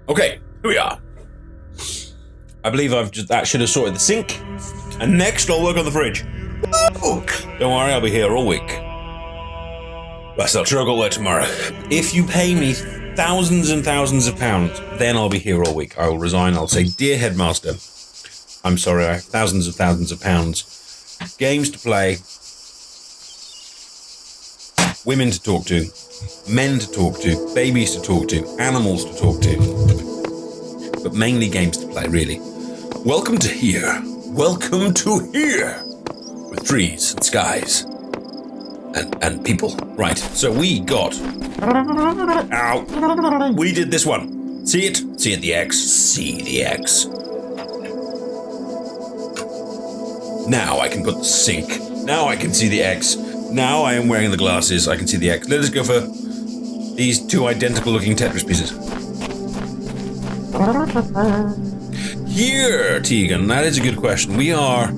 Okay, here we are. I believe that should have sorted the sink. And next, I'll work on the fridge. Don't worry, I'll be here all week. But I'll sure I've got work tomorrow. If you pay me thousands and thousands of pounds, then I'll be here all week. I will resign. I'll say, dear headmaster, I'm sorry, I have thousands of pounds. Games to play. Women to talk to. Men to talk to. Babies to talk to. Animals to talk to. But mainly games to play, really. Welcome to here. Welcome to here. With trees and skies. And people. Right, so we got... Ow. We did this one. See it? See it, the X. See the X. Now I can put the sink. Now I can see the X. Now I am wearing the glasses. I can see the X. Let us go for these two identical looking Tetris pieces. Here, Tegan, that is a good question. We are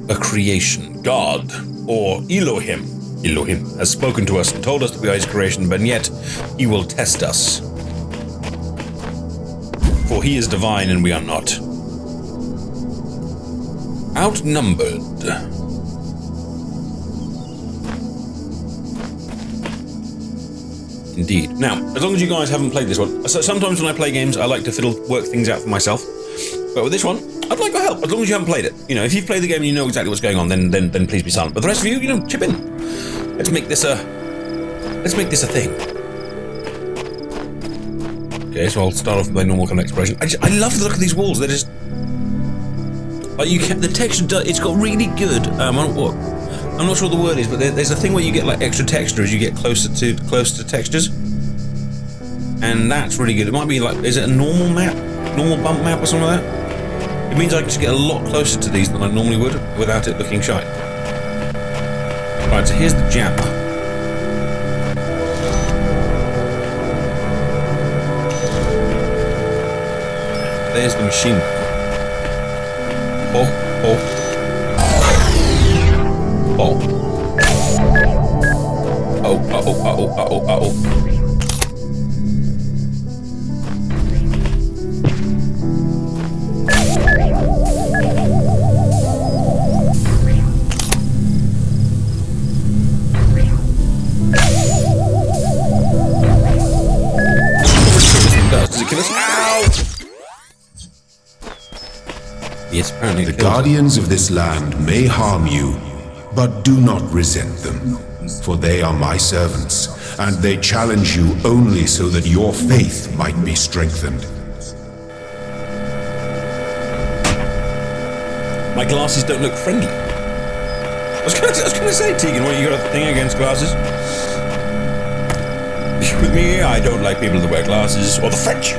a creation. God, or Elohim. Elohim has spoken to us and told us that we are his creation, but yet he will test us. For he is divine and we are not. Outnumbered. Indeed. Now, as long as you guys haven't played this one, sometimes when I play games, I like to work things out for myself. But with this one, I'd like your help, as long as you haven't played it. You know, if you've played the game and you know exactly what's going on, then please be silent. But the rest of you, chip in. Let's make this a thing. Okay, so I'll start off with my normal kind of exploration. I love the look of these walls. They're just like the texture. It's got really good. I'm not sure what the word is, but there's a thing where you get like extra texture as you get closer to textures, and that's really good. It might be like, is it a normal bump map or something like that? It means I can just get a lot closer to these than I normally would without it looking shy. Right, so here's the jam. There's the machine. Oh. Does it kill us? Ow! Yes, apparently the guardians of this land may harm you, but do not resent them, for they are my servants, and they challenge you only so that your faith might be strengthened. My glasses don't look friendly. I was going to say, Tegan, what, you got a thing against glasses? With me, I don't like people that wear glasses, or the French.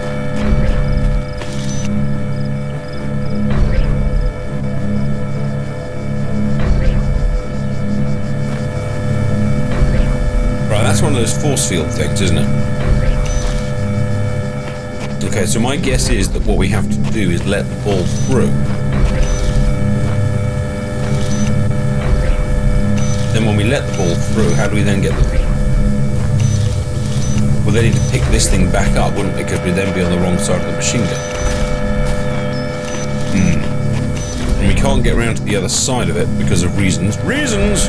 Right, that's one of those force field things, isn't it? Okay, so my guess is that what we have to do is let the ball through. Then when we let the ball through, how do we then get the... Well, they need to pick this thing back up, wouldn't they? Because we'd then be on the wrong side of the machine gun. And we can't get around to the other side of it because of reasons. Reasons!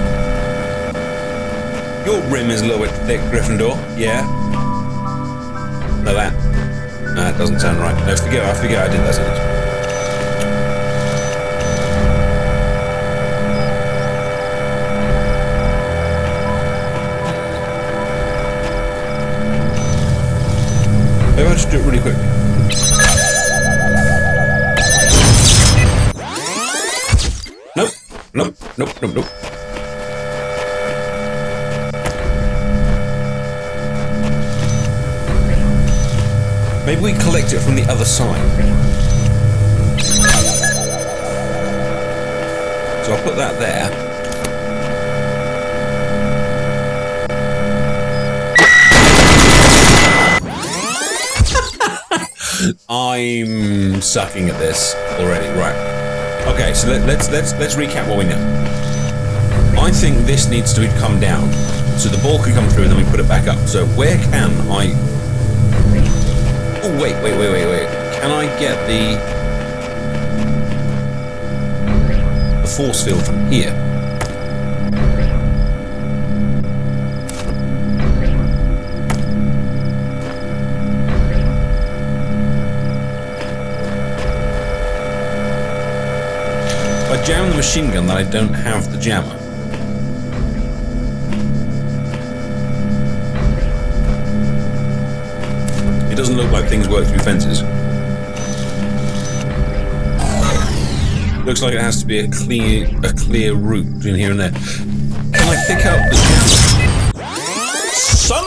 Your rim is a little bit thick, Gryffindor. Yeah. No, that doesn't sound right. No, forget I did that sentence. Maybe I'll just do it really quickly. Nope. Maybe we collect it from the other side. So I'll put that there. I'm sucking at this already, right? Okay, so let's recap what we know. I think this needs to come down So the ball can come through and then we put it back up. So where can I... Oh, wait. Can I get the force field from here? If I jam the machine gun, then I don't have the jammer. It doesn't look like things work through fences. Looks like it has to be a clear route between here and there. Can I pick up the jammer? Son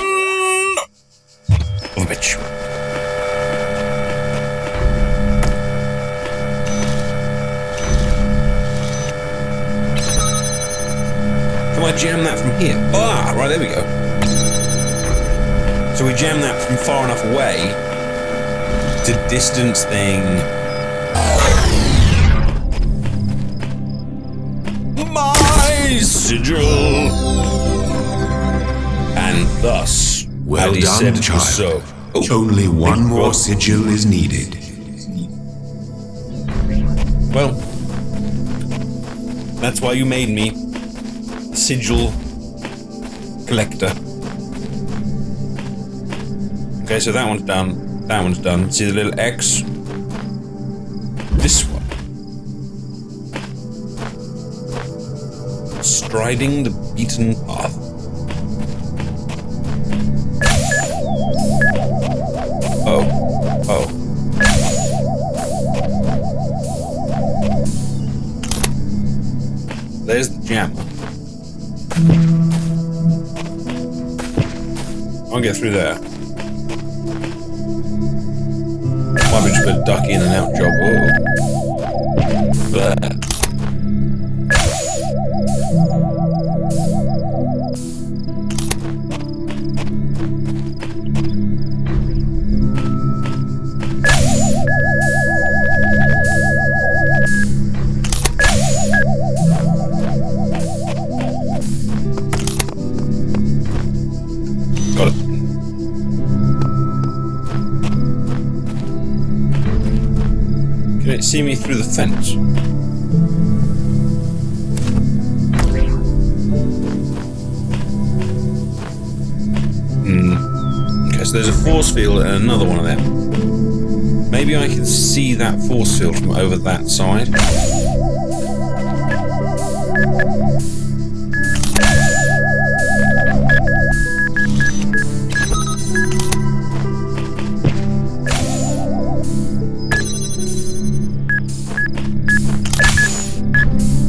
of a bitch. Can I jam that from here? Ah, right, there we go. So we jam that from far enough away to distance thing. My sigil! And thus, Well Addy done, said it child. was so. Oh, Only one more well. sigil is needed. Well, that's why you made me a sigil collector. Okay, so that one's done. That one's done. See the little X? This one. Striding the beaten path. Oh. There's the jammer. I'll get through there. Might be just a duck in and out job. Whoa. There. Got it. Can it see me through the fence? Okay, so there's a force field and another one of them. Maybe I can see that force field from over that side.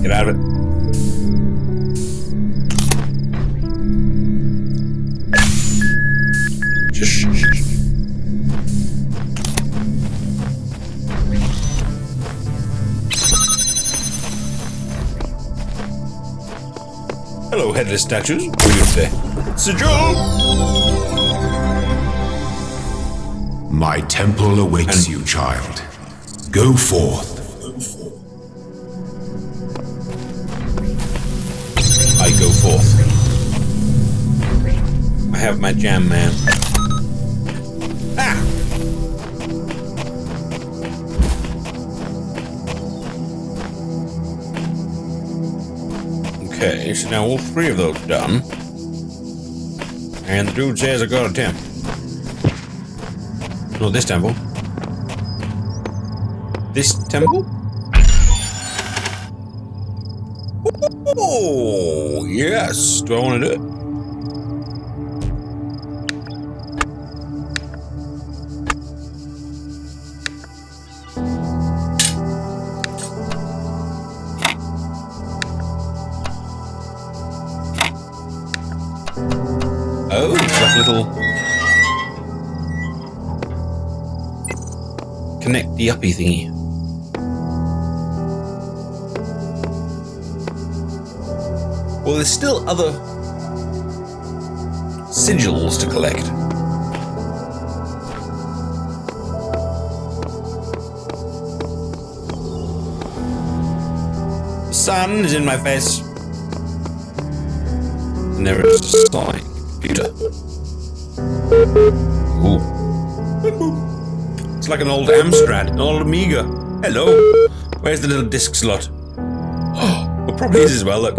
Get out of it. Just shh. Hello, headless statues. What are you up there? Sigil! My temple awaits you, child. Go forth. I go forth. I have my jam man. Ah! Okay, so now all three of those done. And the dude says I got a temple. Not this temple. This temple? Oh, yes. Do I want to do it? Oh, it's like a little connect-the-uppy thingy. Well, there's still other sigils to collect. The sun is in my face. And there is a sign. Computer. Ooh. It's like an old Amstrad, an old Amiga. Hello. Where's the little disc slot? Oh, it probably is as well, look.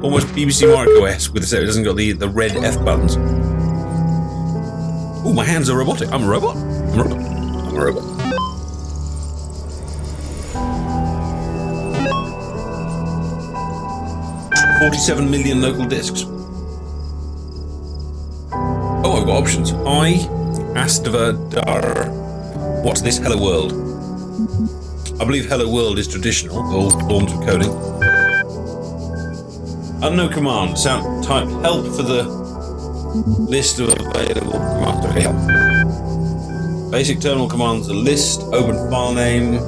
Almost BBC Marco-esque, with it doesn't got the red F buttons. Ooh, my hands are robotic. I'm a robot. I'm a robot. I'm a robot. $47 million local discs. Oh, I've got options. I, Astava, Dar. What's this? Hello World. I believe Hello World is traditional, all forms of coding. Unknown command. Sound type help for the list of available commands. Okay, help. Basic terminal commands: a list, open file name,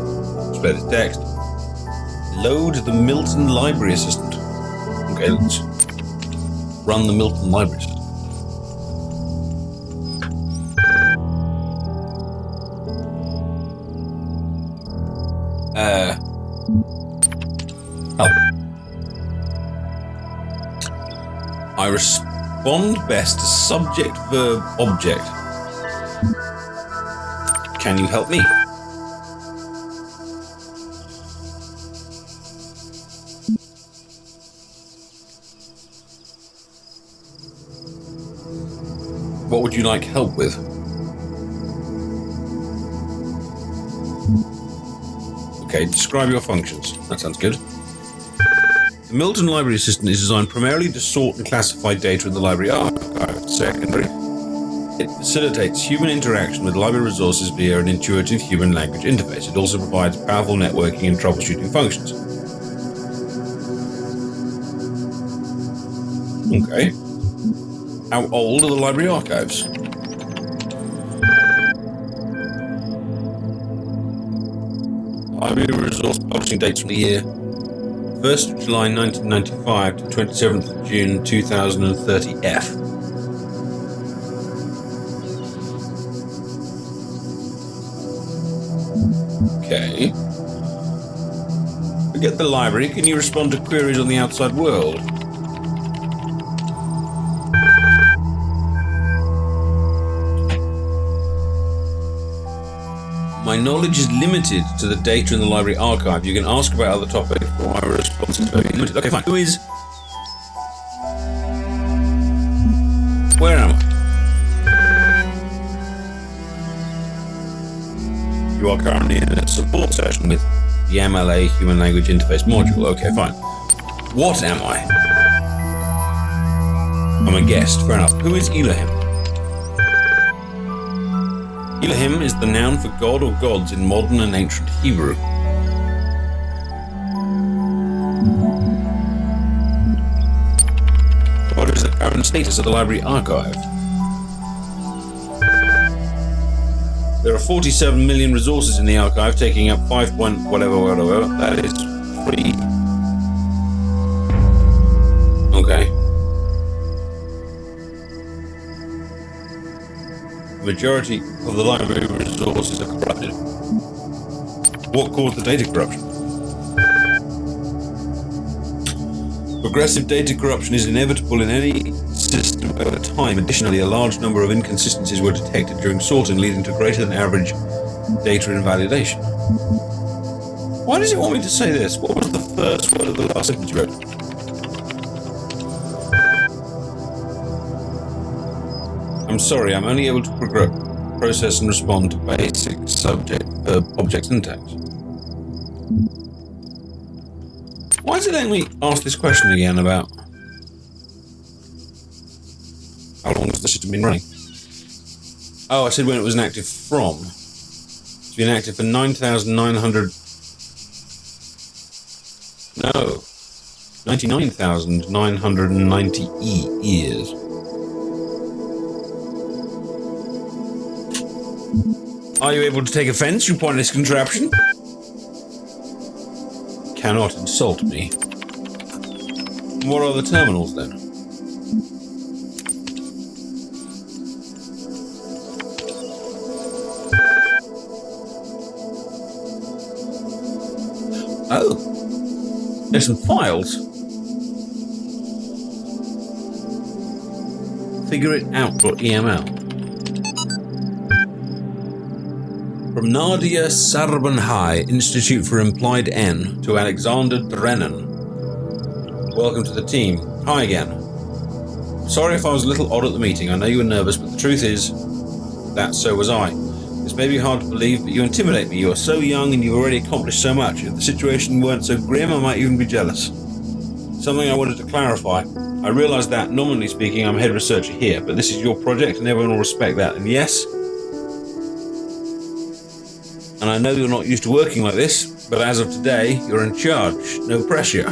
display the text, load the Milton Library Assistant. Okay, let's run the Milton Library Assistant. Help. I respond best to subject, verb, object. Can you help me? What would you like help with? Okay, describe your functions. That sounds good. The Milton Library Assistant is designed primarily to sort and classify data in the library archive. Secondary, it facilitates human interaction with library resources via an intuitive human language interface. It also provides powerful networking and troubleshooting functions. Okay. How old are the library archives? Library resource publishing dates from the year 1st of July 1995 to 27th of June 2030F. Okay. Forget the library. Can you respond to queries on the outside world? My knowledge is limited to the data in the library archive. You can ask about other topics, but my response is very limited. Okay, fine. Who is... Where am I? You are currently in a support session with the MLA Human Language Interface module. Okay, fine. What am I? I'm a guest. Fair enough. Who is Elohim? Elohim is the noun for god or gods in modern and ancient Hebrew. What is the current status of the library archive? There are 47 million resources in the archive, taking up 5 point whatever. That is 3. Okay. The majority of the library resources are corrupted. What caused the data corruption? Progressive data corruption is inevitable in any system over time. Additionally, a large number of inconsistencies were detected during sorting, leading to greater than average data invalidation. Why does it want me to say this? What was the first word of the last sentence you wrote? I'm sorry, I'm only able to process and respond to basic subject, verb, object syntax. Why is it letting me ask this question again about how long has the system been running? Oh, I said when it was inactive from. It's been active for 9,900... No. 99,990 years. Are you able to take offense, you pointless contraption? Cannot insult me. What are the terminals then? Oh, there's some files. figureitout.eml. From Nadia Sarbanhai, Institute for Implied N, to Alexander Drennan. Welcome to the team. Hi again. Sorry if I was a little odd at the meeting. I know you were nervous, but the truth is that so was I. This may be hard to believe, but you intimidate me. You are so young and you've already accomplished so much. If the situation weren't so grim, I might even be jealous. Something I wanted to clarify. I realise that, nominally speaking, I'm head researcher here, but this is your project and everyone will respect that. And yes, and I know you're not used to working like this, but as of today, you're in charge. No pressure.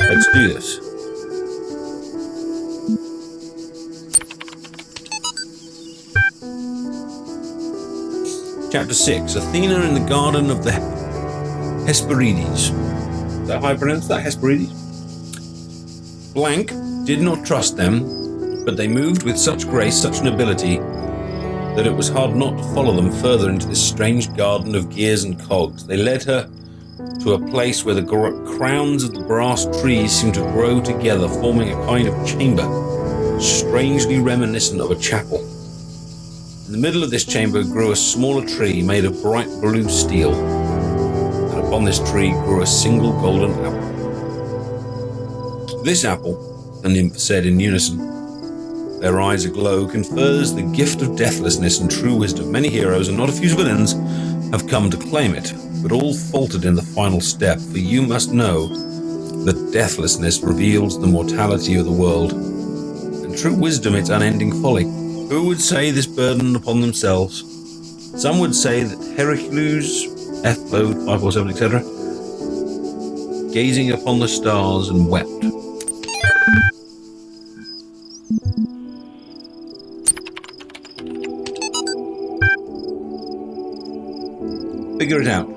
Let's do this. Chapter 6. Athena in the Garden of the Hesperides. Is that how I pronounce that? Hesperides? Blank did not trust them, but they moved with such grace, such nobility, that it was hard not to follow them further into this strange garden of gears and cogs. They led her to a place where the crowns of the brass trees seemed to grow together, forming a kind of chamber, strangely reminiscent of a chapel. In the middle of this chamber grew a smaller tree made of bright blue steel, and upon this tree grew a single golden apple. This apple, the nymph said in unison, their eyes aglow, confers the gift of deathlessness and true wisdom. Many heroes, and not a few villains, have come to claim it, but all faltered in the final step, for you must know that deathlessness reveals the mortality of the world, and true wisdom its unending folly. Who would say this burden upon themselves? Some would say that Hercules, F-load, 547, etc., gazing upon the stars and wept. Figure it out.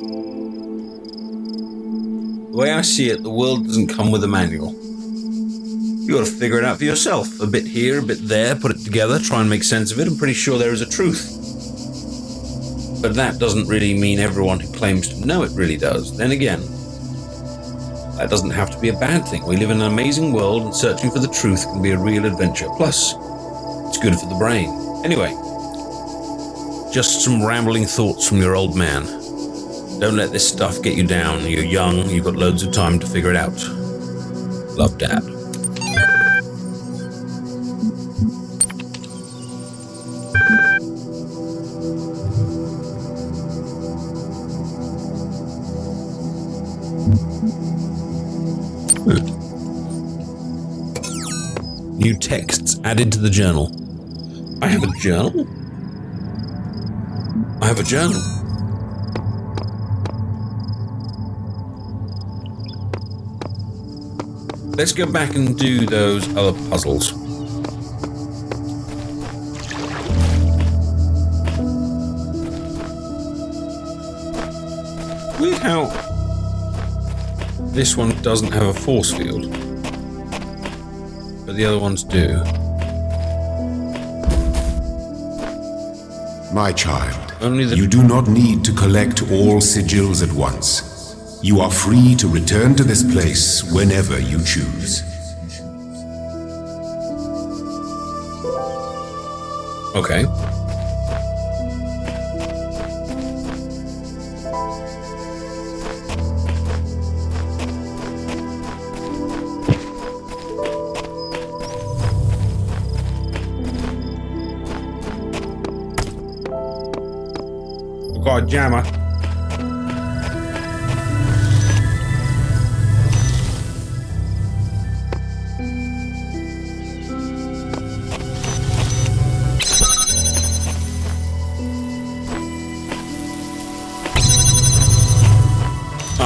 The way I see it, the world doesn't come with a manual. You got to figure it out for yourself. A bit here, a bit there, put it together, try and make sense of it. I'm pretty sure there is a truth. But that doesn't really mean everyone who claims to know it really does. Then again, that doesn't have to be a bad thing. We live in an amazing world, and searching for the truth can be a real adventure. Plus, it's good for the brain. Anyway, just some rambling thoughts from your old man. Don't let this stuff get you down. You're young, you've got loads of time to figure it out. Love, Dad. New texts added to the journal. I have a journal? I have a journal. Let's go back and do those other puzzles. Weird how this one doesn't have a force field, but the other ones do. My child, you do not need to collect all sigils at once. You are free to return to this place whenever you choose. Okay. I've got a jammer.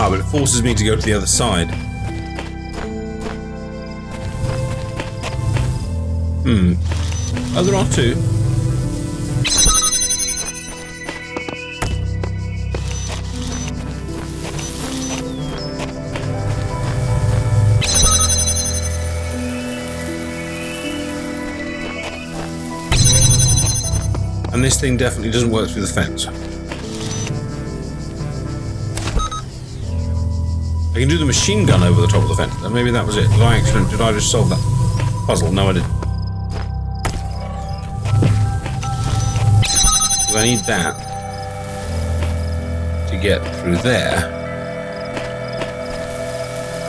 But it forces me to go to the other side. Oh, there are two. And this thing definitely doesn't work through the fence. I can do the machine gun over the top of the fence. Maybe that was it. Did I just solve that puzzle? No, I didn't. Because I need that to get through there.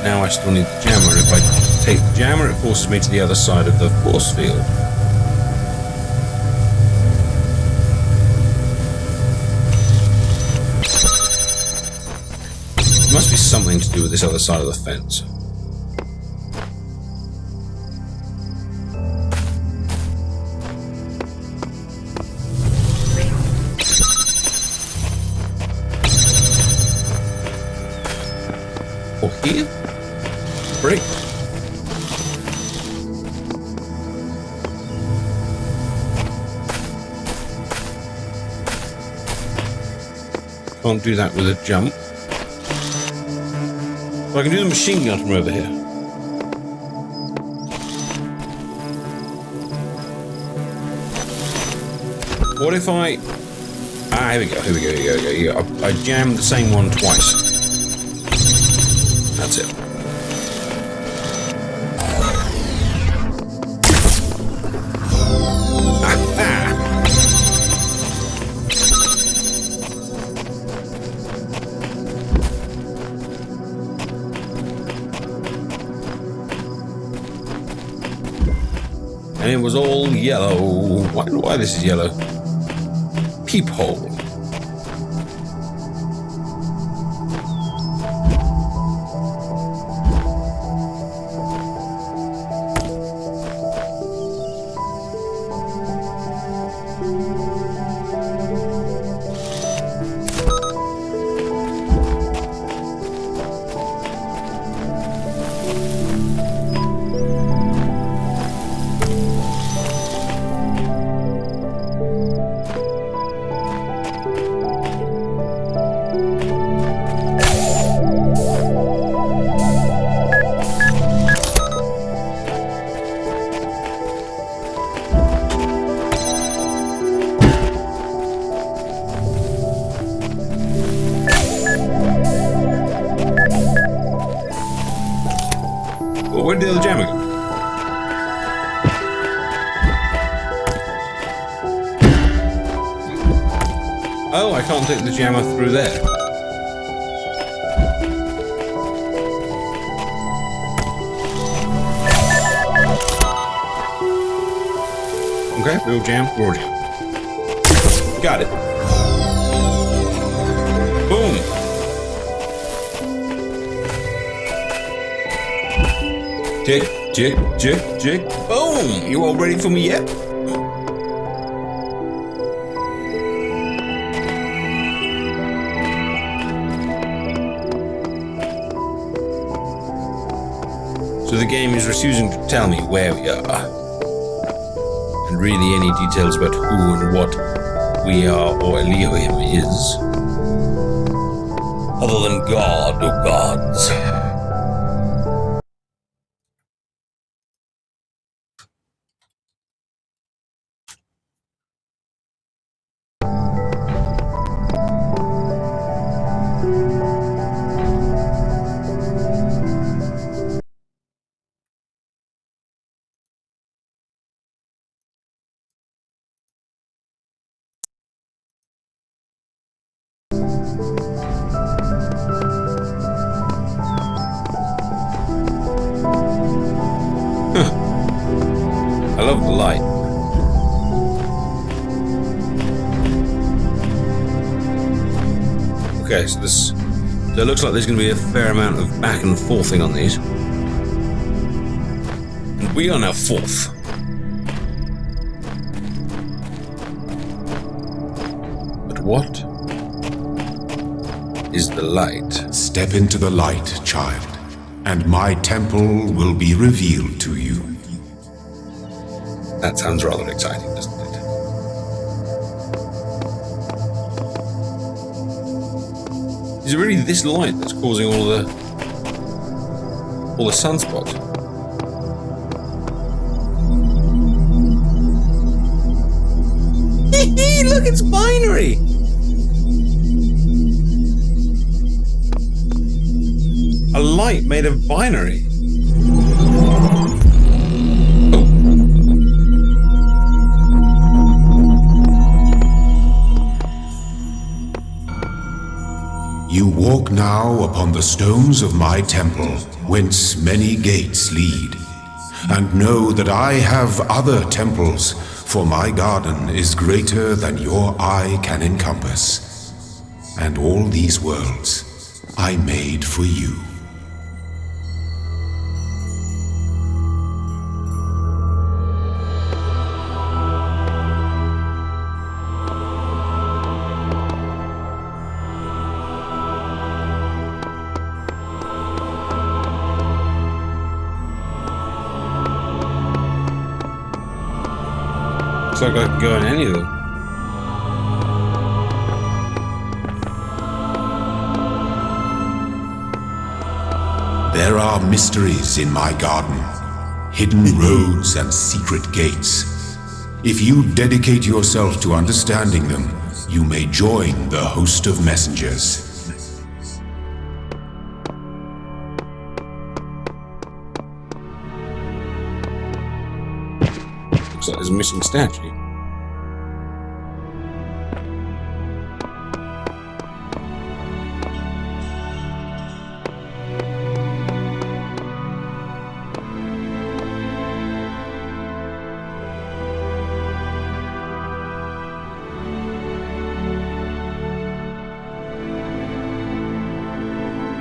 Now I still need the jammer. If I take the jammer, it forces me to the other side of the force field. There must be something to do with this other side of the fence. Or here? Brick. Can't do that with a jump. But I can do the machine gun from over here. What if I... Ah, here we go, here we go, here we go, here we go. I jammed the same one twice. That's it. And it was all yellow. Why this is yellow? Peephole. Where did the other jammer go? Oh, I can't take the jammer through there. Okay, real jam, raw jam. Got it. Boom. Tick, tick, tick, tick. Boom! You all ready for me yet? So the game is refusing to tell me where we are. And really any details about who and what we are or Elohim is. Other than God or gods. I love the light. Okay, so it looks like there's going to be a fair amount of back and forthing on these. And we are now fourth. But what is the light? Step into the light, child, and my temple will be revealed to you. That sounds rather exciting, doesn't it? Is it really this light that's causing all the sunspots? Look, it's binary! A light made of binary. Walk now upon the stones of my temple, whence many gates lead. And know that I have other temples, for my garden is greater than your eye can encompass. And all these worlds I made for you. Looks like I can go in any of them. There are mysteries in my garden, hidden roads and secret gates. If you dedicate yourself to understanding them, you may join the host of messengers. Looks like there's a missing statue.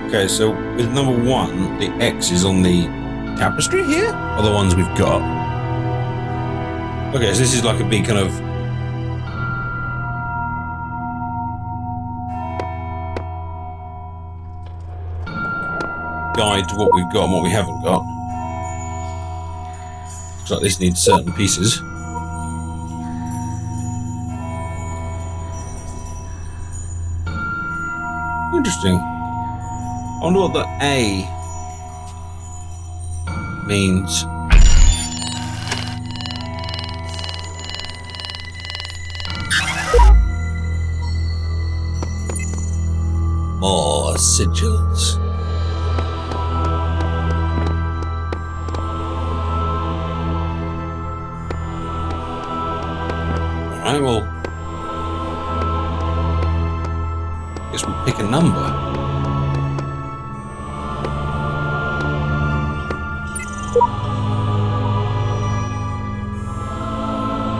Okay, so with number 1, the X is on the tapestry here? Or the ones we've got? Okay, so this is like a big kind of... guide to what we've got and what we haven't got. Looks like this needs certain pieces. Interesting. I wonder what the A means. More sigils. Alright, well, guess we'll pick a number.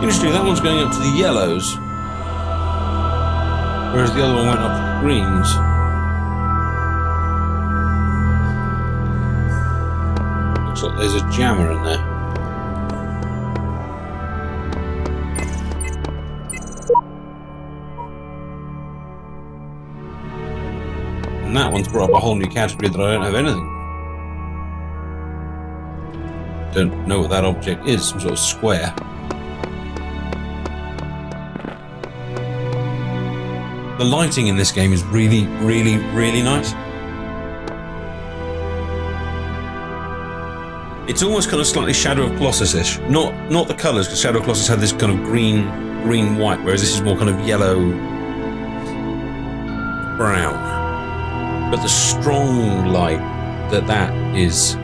Interesting, that one's going up to the yellows, whereas the other one went up to the greens. Looks like there's a jammer in there. And that one's brought up a whole new category that I don't have anything. Don't know what that object is, some sort of square. The lighting in this game is really, really, really nice. It's almost kind of slightly Shadow of Colossus-ish. Not the colours, because Shadow of Colossus had this kind of green-white, whereas this is more kind of yellow-brown. But the strong light that is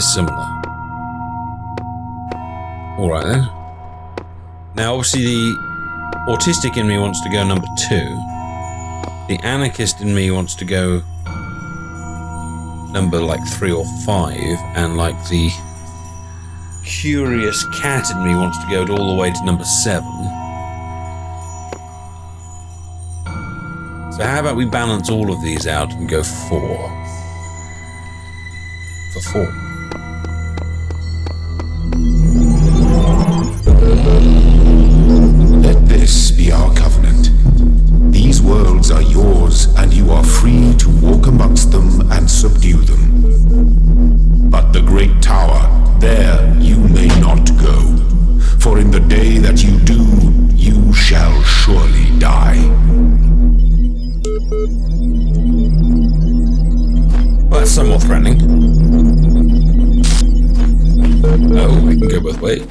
similar. Alright then. Now obviously the autistic in me wants to go number 2. The anarchist in me wants to go number like 3 or 5, and like the curious cat in me wants to go all the way to number 7. So how about we balance all of these out and go 4? For 4. Let this be our covenant. These worlds are yours, and you are free to walk amongst them and subdue them. But the great tower, there you may not go. For in the day that you do, you shall surely die. Well, that's somewhat threatening. Oh, we can go both ways.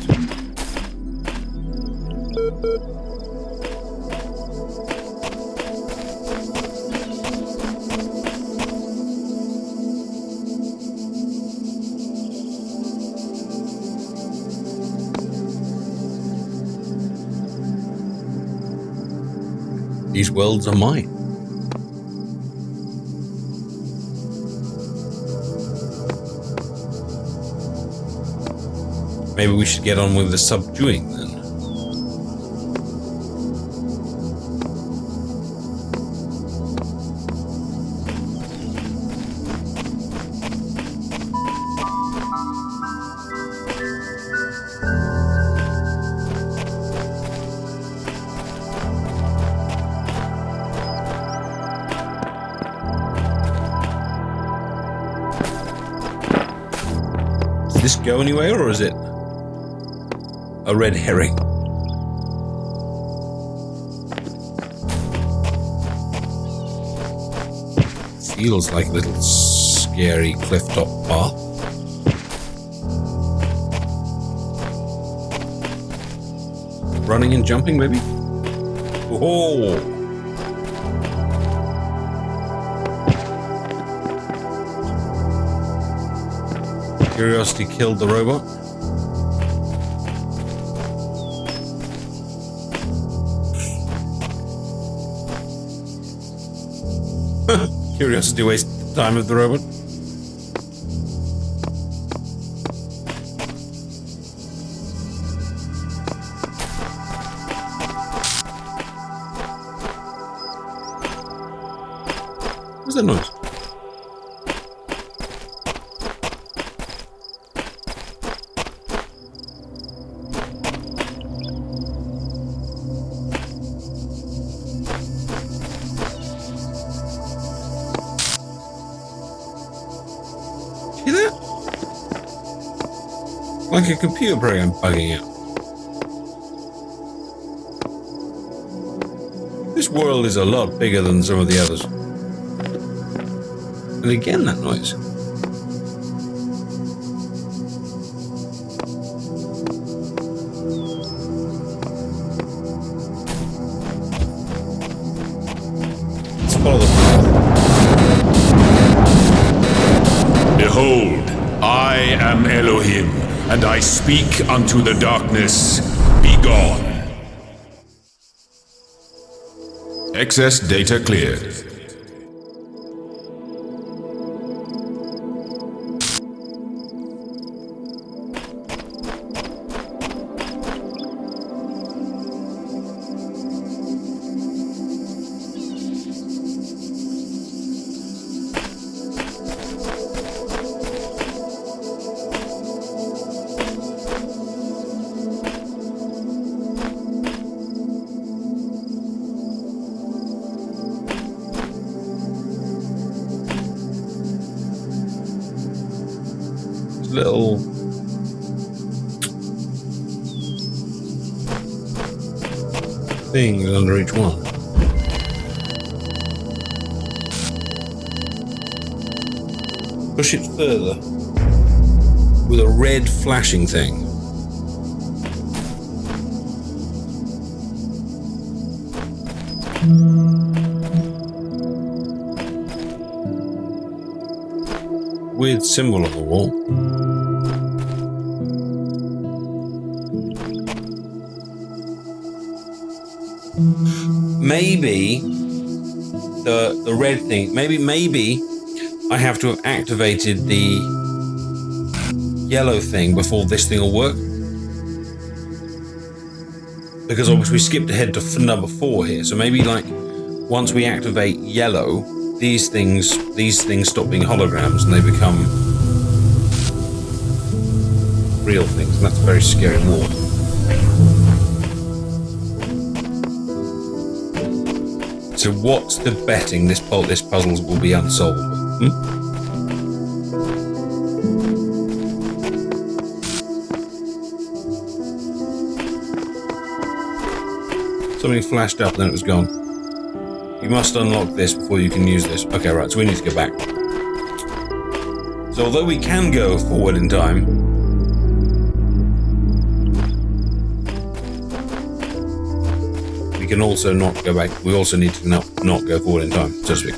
These worlds are mine. Maybe we should get on with the subduing then. Does this go anywhere, or is it a red herring? Feels like a little scary cliff-top path. Running and jumping, maybe? Oh! Curiosity killed the robot. Curiosity wasted the time of the robot. What's that noise? See that? Like a computer program bugging out. This world is a lot bigger than some of the others. And again, that noise. Let's follow the path. Behold, I am Elohim, and I speak unto the darkness, be gone. Excess data cleared. Little things under each one. Push it further with a red flashing thing. Weird symbol on the wall. Maybe the red thing, maybe I have to have activated the yellow thing before this thing will work. Because obviously we skipped ahead to number 4 here. So maybe like once we activate yellow, these things stop being holograms and they become real things. And that's a very scary war. So what's the betting this puzzle will be unsolvable? Something flashed up and then it was gone. You must unlock this before you can use this. Okay, right, so we need to go back. So although we can go forward in time, we can also not go back. We also need to not go forward in time, so to speak.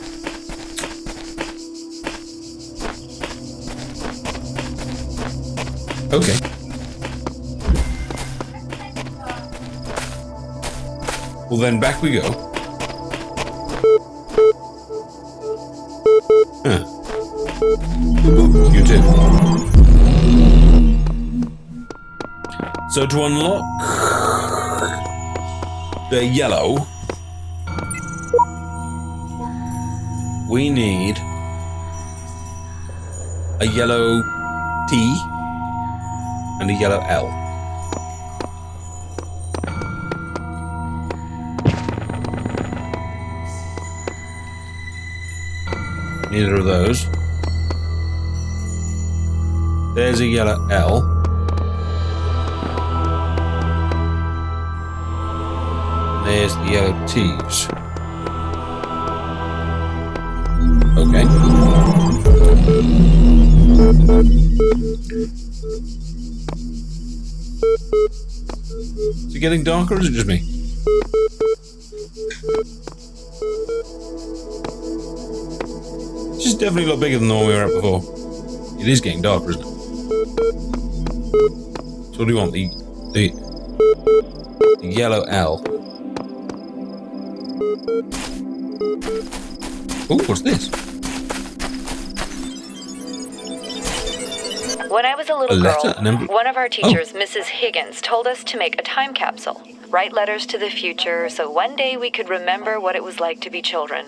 Okay. Well, then back we go. Huh. You too. So to unlock the yellow, we need a yellow T and a yellow L. Neither of those. There's a yellow L. There's the yellow T's. Okay. Is it getting darker or is it just me? This is definitely a lot bigger than the one we were at before. It is getting darker, isn't it? So what do you want? The yellow L. Oh, what's this? When I was a little girl, one of our teachers, Mrs. Higgins, told us to make a time capsule, write letters to the future, so one day we could remember what it was like to be children.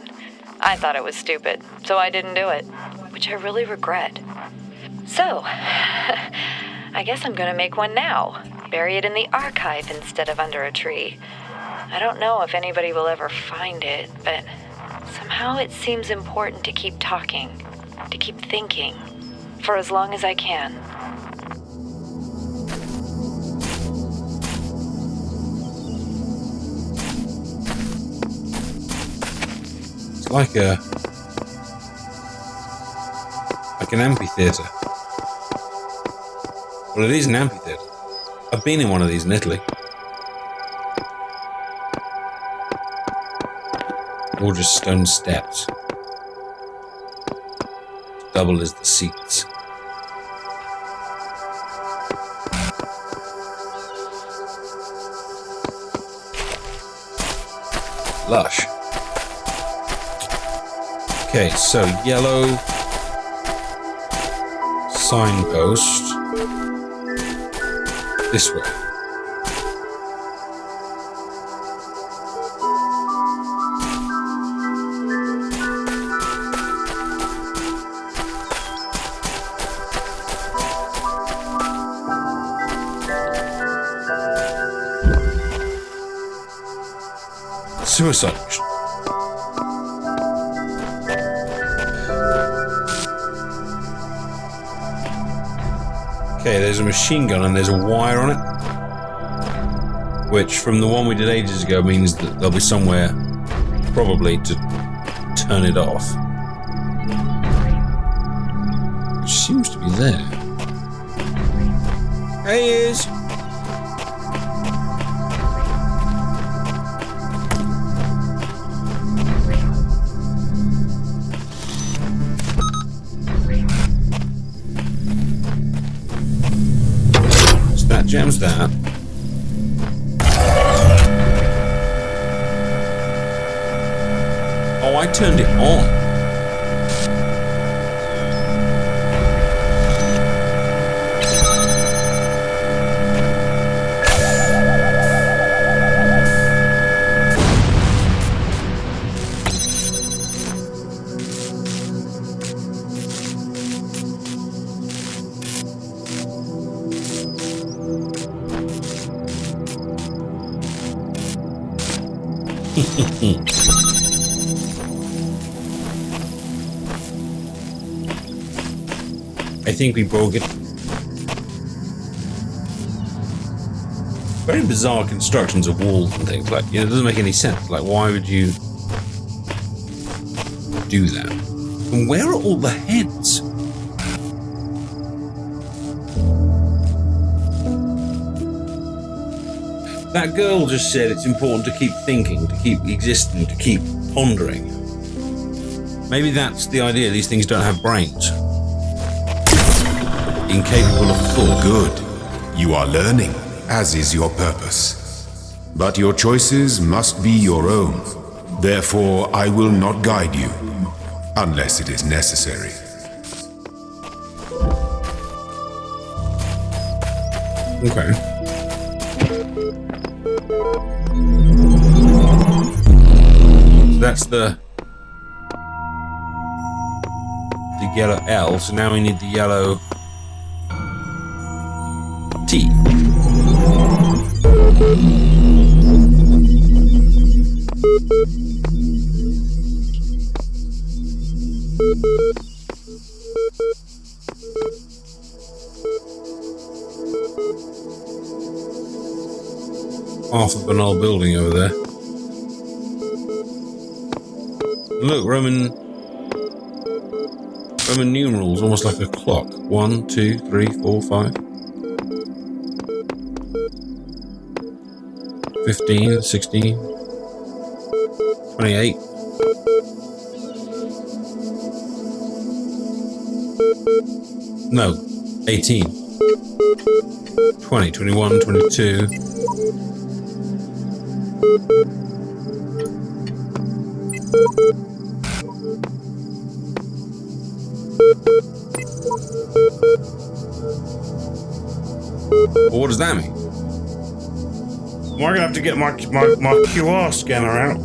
I thought it was stupid, so I didn't do it, which I really regret. So, I guess I'm gonna make one now, bury it in the archive instead of under a tree. I don't know if anybody will ever find it, but somehow it seems important to keep talking, to keep thinking, for as long as I can. It's like an amphitheatre. Well, it is an amphitheatre. I've been in one of these in Italy. All just stone steps. Double as the seats. Lush. Okay, so yellow signpost this way. Suicide mission. Okay, there's a machine gun and there's a wire on it, which from the one we did ages ago means that there'll be somewhere probably to turn it off, which seems to be there. There he is. Jams that. Oh, I turned it on. I think we broke it. Very bizarre constructions of walls and things. Like, it doesn't make any sense. Like, why would you do that? And where are all the heads? That girl just said it's important to keep thinking, to keep existing, to keep pondering. Maybe that's the idea. These things don't have brains. Incapable of thought. Good. You are learning, as is your purpose. But your choices must be your own. Therefore, I will not guide you, unless it is necessary. Okay. So that's the yellow L, so now we need the yellow T. Half of an old building over there. Look, Roman numerals, almost like a clock. 1, 2, 3, 4, 5. 15, 16, 28. No, 18. 20, 21, 22. Well, what does that mean? Am I gonna have to get my QR scanner out?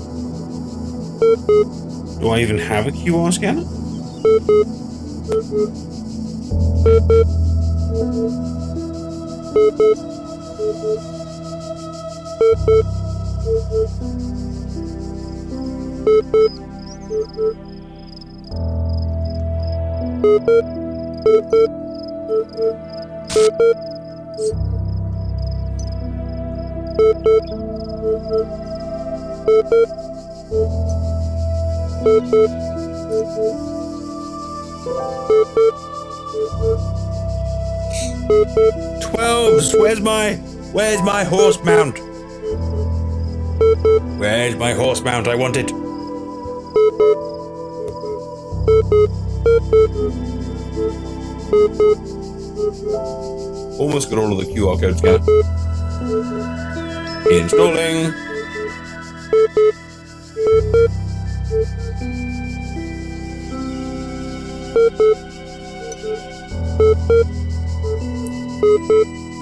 Do I even have a QR scanner? Twelves. Where's my horse mount? Where's my horse mount? I want it. Almost got all of the QR codes scanned. Installing.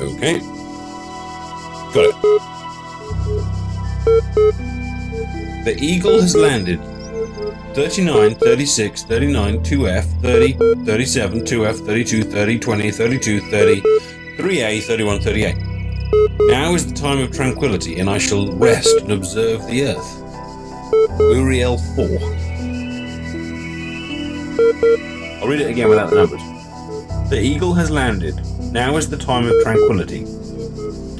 Okay. Got it. The Eagle has landed. 39, 36, 39, 2F, 30, 37, 2F, 32, 30, 20, 32, 30, 3A, 31, 38. Now is the time of tranquility, and I shall rest and observe the earth. Uriel 4. I'll read it again without the numbers. The Eagle has landed. Now is the time of tranquility,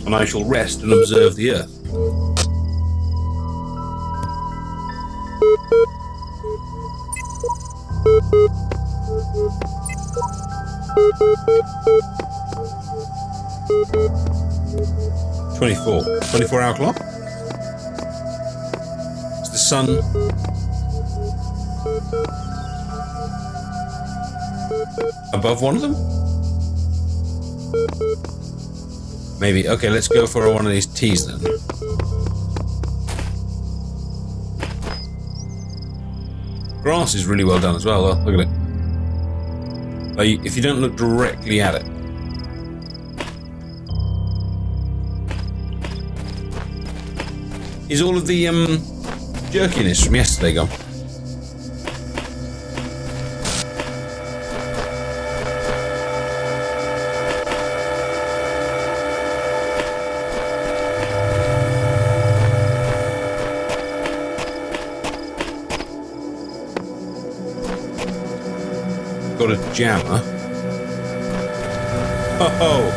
and I shall rest and observe the earth. "24 24-hour clock? Is the sun above one of them? Maybe. Okay, let's go for one of these T's then. Grass is really well done as well. Look at it. Like, if you don't look directly at it. Is all of the jerkiness from yesterday gone? Got a jammer. Oh.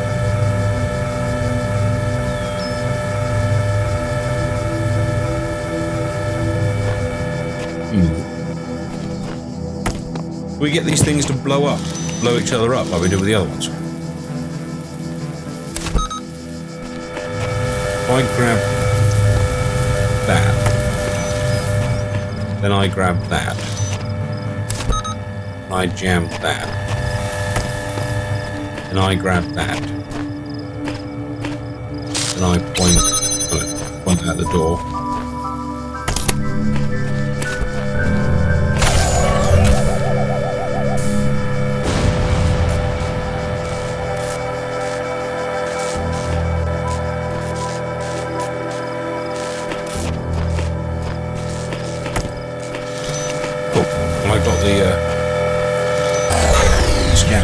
Can we get these things to blow each other up like we did with the other ones? If I grab that, then I grab that, and I jam that, and I grab that, and I point at the door.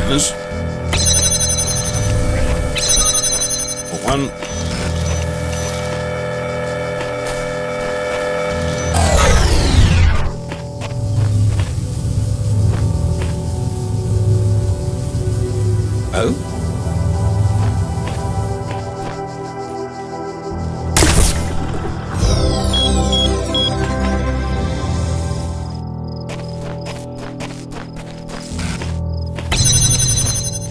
jammers. One. Oh.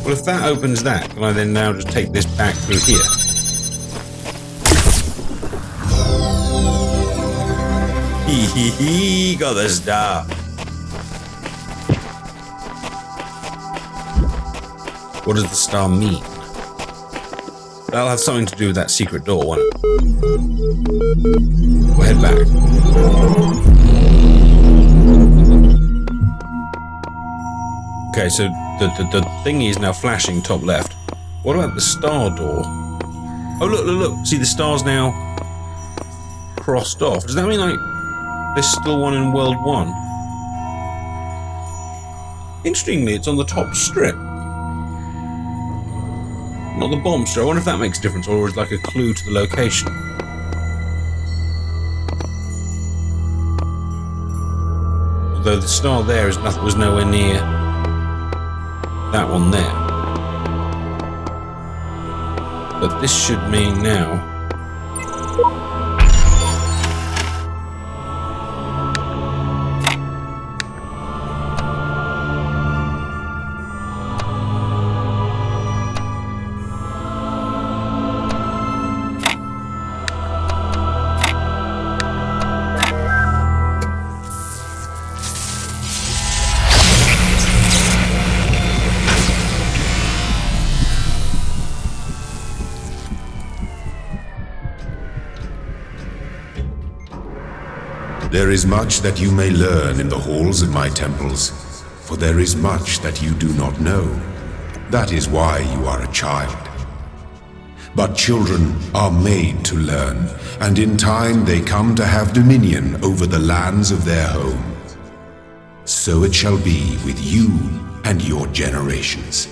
Well, if that opens that, can I then now just take this back through here? Hee, got the star. What does the star mean? That'll have something to do with that secret door, won't it? We'll head back. Okay, so the thingy is now flashing top left. What about the star door? Oh, look. See, the star's now crossed off. Does that mean, like, there's still one in World 1? Interestingly, it's on the top strip. Not the bomb strip. I wonder if that makes a difference, or is like a clue to the location. Although the star there was nowhere near that one there. But this should mean now. There is much that you may learn in the halls of my temples, for there is much that you do not know. That is why you are a child. But children are made to learn, and in time they come to have dominion over the lands of their home. So it shall be with you and your generations.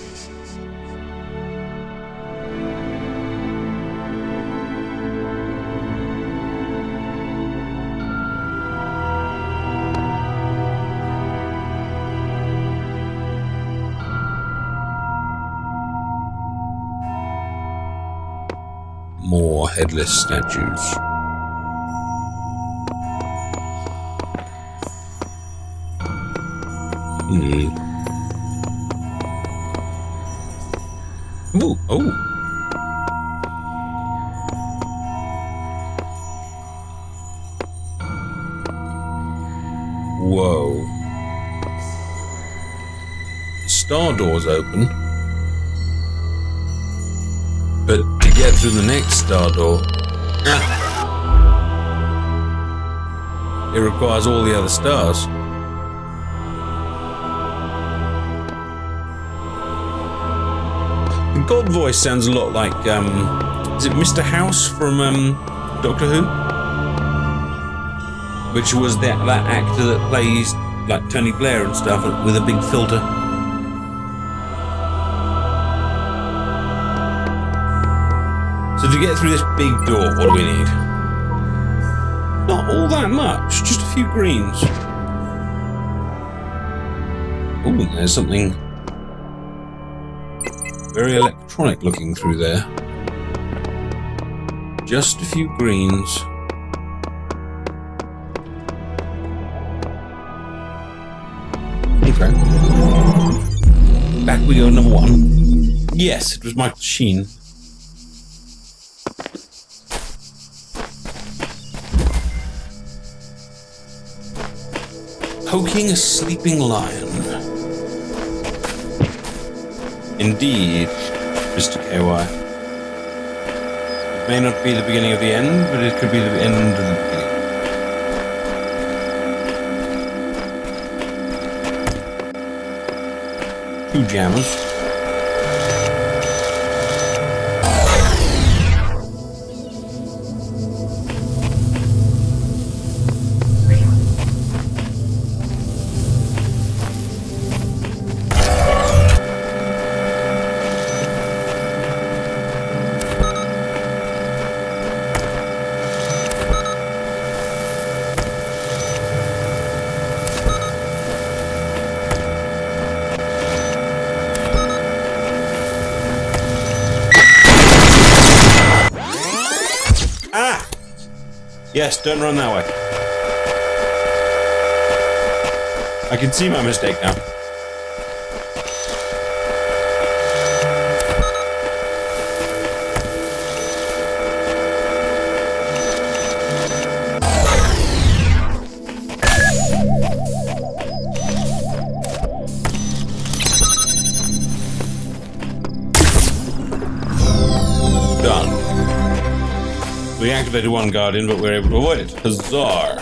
More headless statues. Ooh, oh. Whoa. The star door's open. But to get through the next star door, it requires all the other stars. The God voice sounds a lot like, is it Mr. House from Doctor Who? Which was that actor that plays like Tony Blair and stuff with a big filter. So to get through this big door, what do we need? Not all that much, just a few greens. Ooh, there's something very electronic looking through there. Just a few greens. Okay. Back we go, number one. Yes, it was Michael Sheen. Poking a sleeping lion. Indeed, Mr. KY. It may not be the beginning of the end, but it could be the end of the beginning. Two jammers. Yes, don't run that way. I can see my mistake now. We activated one Guardian, but we were able to avoid it. Huzzah!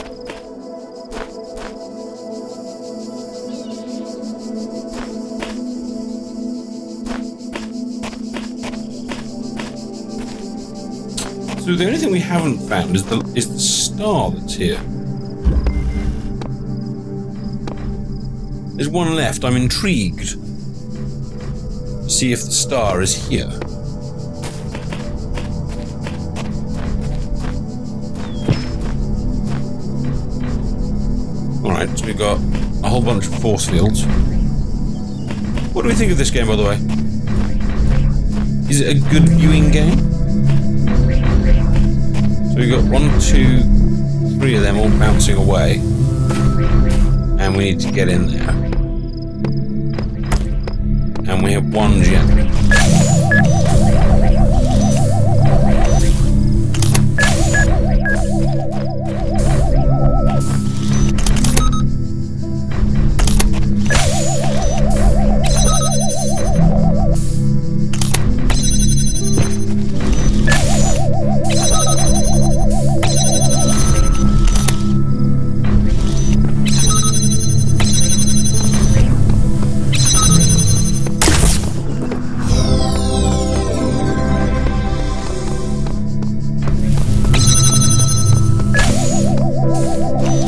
So the only thing we haven't found is the star that's here. There's one left. I'm intrigued to see if the star is here. Alright, so we've got a whole bunch of force fields. What do we think of this game, by the way? Is it a good viewing game? So we've got 1, 2, 3 of them all bouncing away. And we need to get in there. And we have one gem.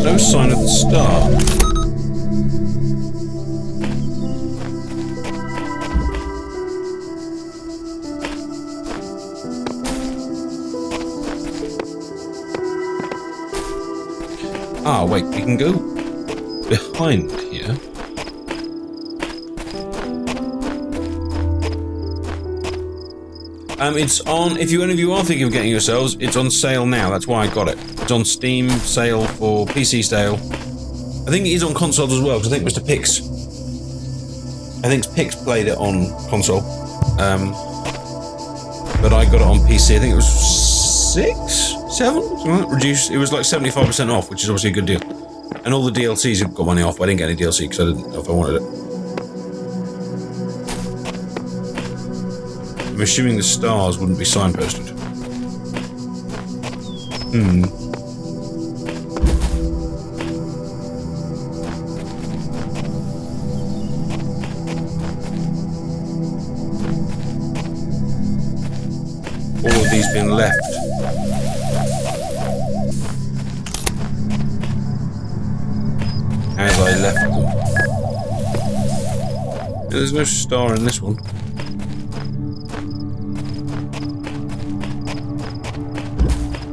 No sign of the star. Ah, wait, we can go behind here. It's on, if any of you are thinking of getting yourselves, it's on sale now, that's why I got it. It's on Steam, sale for PC sale. I think it is on consoles as well, because I think Mr. Pix played it on console. But I got it on PC, I think it was 6, 7, something like that, reduced. It was like 75% off, which is obviously a good deal. And all the DLCs have got money off, but I didn't get any DLC because I didn't know if I wanted it. I'm assuming the stars wouldn't be signposted. All of these being left. As I left them. There's no star in this one.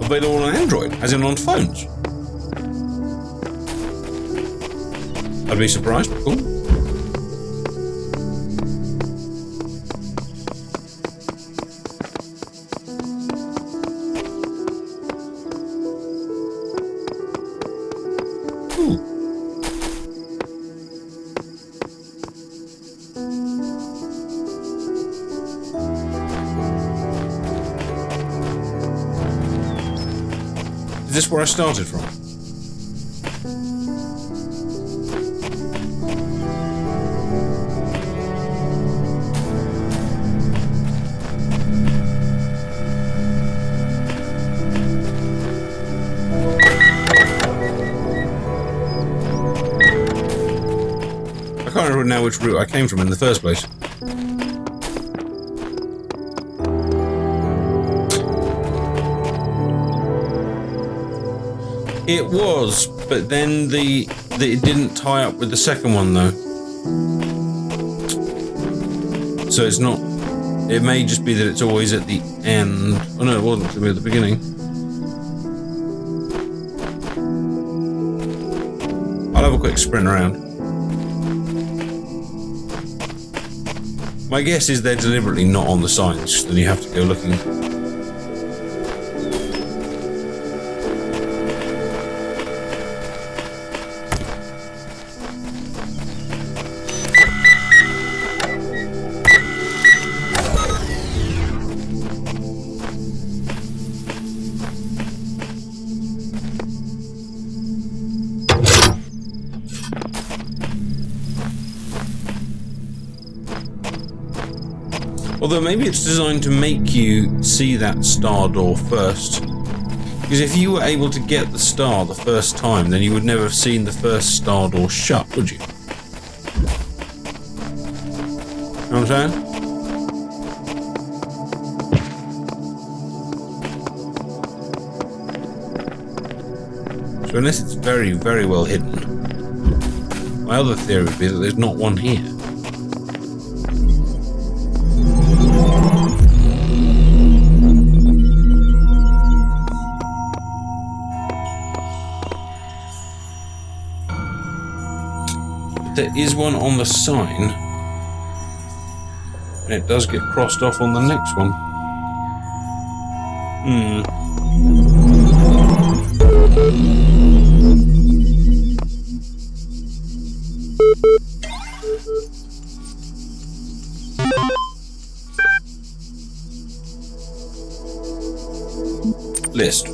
Available on Android, as in on phones. I'd be surprised, but cool. Is this where I started from? I can't remember now which route I came from in the first place. It was, but then it didn't tie up with the second one though. So it's not. It may just be that it's always at the end. Oh no, it wasn't. It was at the beginning. I'll have a quick sprint around. My guess is they're deliberately not on the signs, then you have to go looking. Although maybe it's designed to make you see that star door first. Because if you were able to get the star the first time, then you would never have seen the first star door shut, would you? You know what I'm saying? So unless it's very, very well hidden, my other theory would be that there's not one here. There is one on the sign, and it does get crossed off on the next one. List.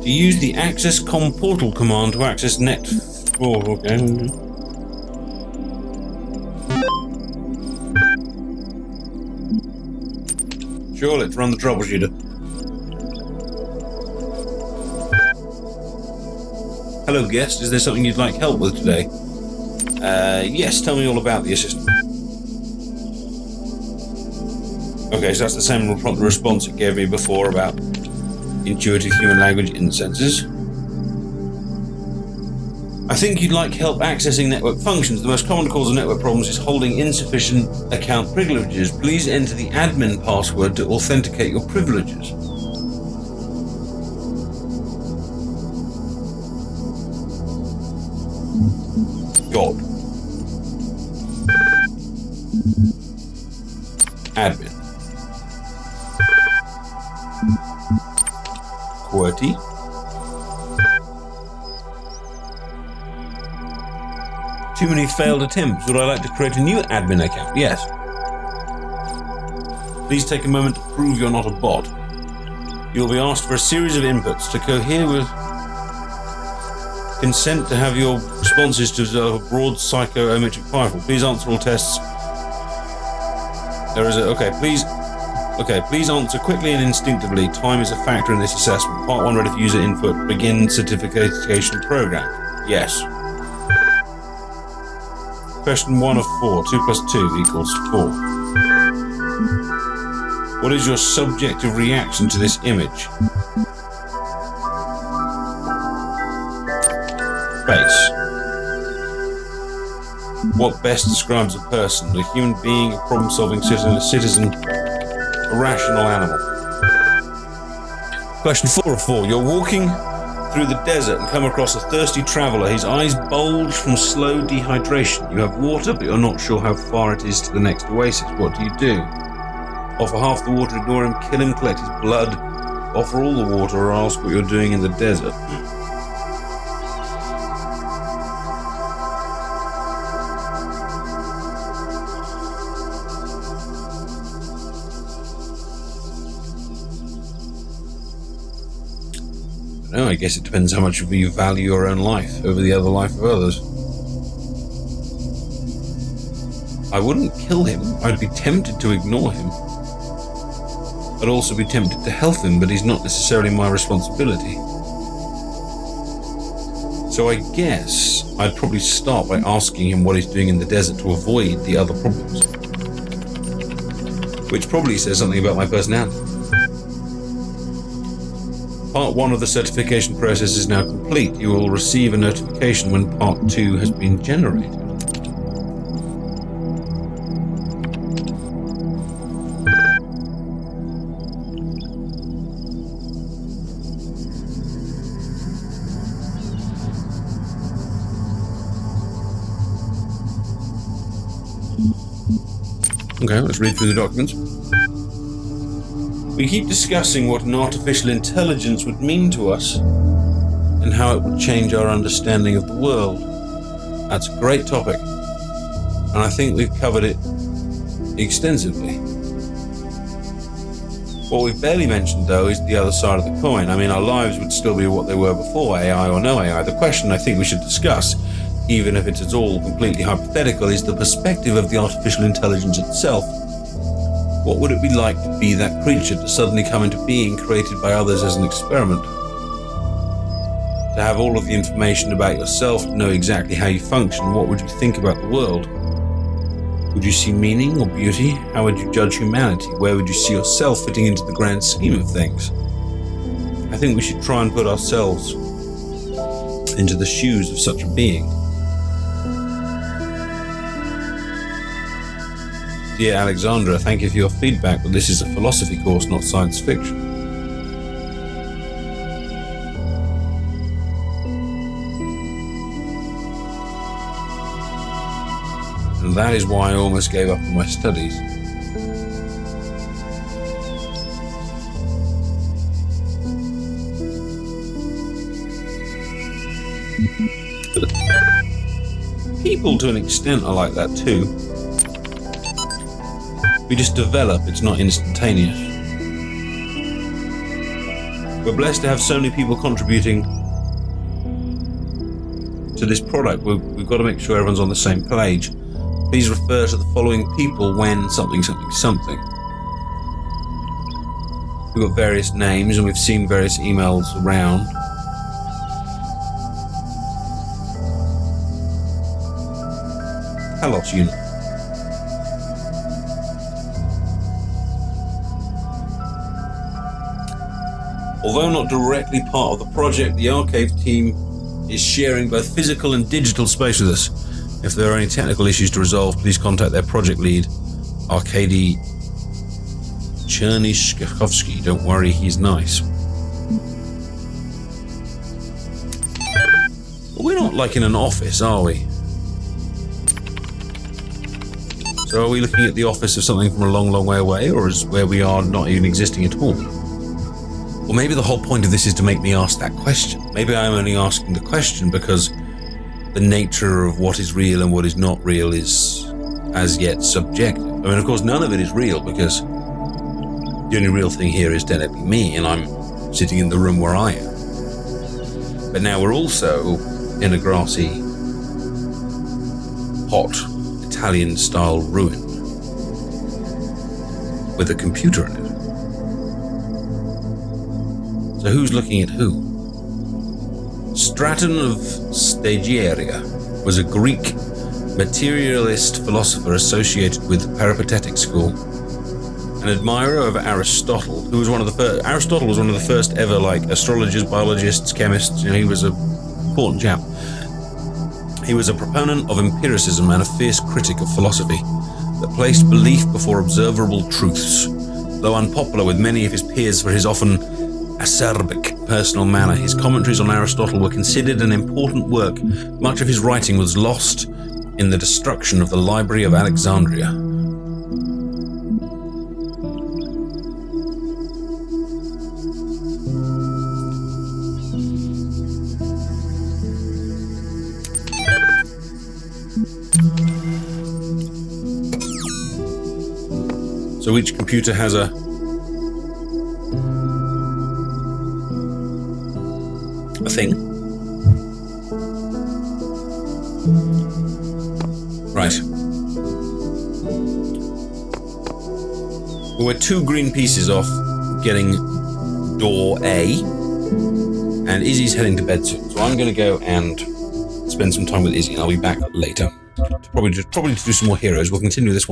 To use the access com portal command to access net. Oh, okay. Sure, let's run the troubleshooter. Hello, guest. Is there something you'd like help with today? Yes, tell me all about the assistant. Okay, so that's the same response it gave me before about intuitive human language in the senses. I think you'd like help accessing network functions. The most common cause of network problems is holding insufficient account privileges. Please enter the admin password to authenticate your privileges. God. Admin. QWERTY. Too many failed attempts. Would I like to create a new admin account? Yes. Please take a moment to prove you're not a bot. You'll be asked for a series of inputs to cohere with consent to have your responses to a broad psychometric profile. Please answer all tests. There is a... please answer quickly and instinctively. Time is a factor in this assessment. Part 1 ready for user input. Begin certification program. Yes. Question 1 of 4. 2 plus 2 equals 4. What is your subjective reaction to this image? Face. What best describes a person? A human being, a problem-solving citizen, a rational animal. Question 4 of 4. You're walking through the desert and come across a thirsty traveller. His eyes bulge from slow dehydration. You have water, but you're not sure how far it is to the next oasis. What do? Offer half the water, ignore him, kill him, collect his blood. Offer all the water or ask what you're doing in the desert. No, I guess it depends how much you value your own life over the other life of others. I wouldn't kill him. I'd be tempted to ignore him. I'd also be tempted to help him, but he's not necessarily my responsibility. So I guess I'd probably start by asking him what he's doing in the desert to avoid the other problems. Which probably says something about my personality. Part 1 of the certification process is now complete. You will receive a notification when Part 2 has been generated. Okay, let's read through the documents. We keep discussing what an artificial intelligence would mean to us and how it would change our understanding of the world. That's a great topic, and I think we've covered it extensively. What we've barely mentioned, though, is the other side of the coin. I mean, our lives would still be what they were before, AI or no AI. The question I think we should discuss even if it's at all completely hypothetical, is the perspective of the artificial intelligence itself. What would it be like to be that creature, to suddenly come into being, created by others as an experiment? To have all of the information about yourself, to know exactly how you function, what would you think about the world? Would you see meaning or beauty? How would you judge humanity? Where would you see yourself fitting into the grand scheme of things? I think we should try and put ourselves into the shoes of such a being. Dear Alexandra, thank you for your feedback, but this is a philosophy course, not science fiction. And that is why I almost gave up on my studies. People, to an extent, are like that too. We just develop, it's not instantaneous. We're blessed to have so many people contributing to this product. We've got to make sure everyone's on the same page. Please refer to the following people when something. We've got various names and we've seen various emails around. Talos unit. Although not directly part of the project, the Archive team is sharing both physical and digital space with us. If there are any technical issues to resolve, please contact their project lead, Arkady Chernyshkovsky. Don't worry, he's nice. But we're not like in an office, are we? So are we looking at the office of something from a long, long way away, or is where we are not even existing at all? Or maybe the whole point of this is to make me ask that question. Maybe I'm only asking the question because the nature of what is real and what is not real is as yet subjective. I mean, of course, none of it is real because the only real thing here is technically me, and I'm sitting in the room where I am. But now we're also in a grassy, hot, Italian-style ruin with a computer in it. So who's looking at who? Straton of Stagieria was a Greek materialist philosopher associated with the Peripatetic school, an admirer of Aristotle, who was one of the first. Aristotle was one of the first ever astrologers, biologists, chemists. He was an important chap. He was a proponent of empiricism and a fierce critic of philosophy that placed belief before observable truths. Though unpopular with many of his peers for his often acerbic personal manner, his commentaries on Aristotle were considered an important work. Much of his writing was lost in the destruction of the Library of Alexandria. So each computer has a thing. Right. Well, we're 2 green pieces off getting door A, and Izzy's heading to bed soon. So I'm going to go and spend some time with Izzy, and I'll be back later. Probably to do some more heroes. We'll continue this one.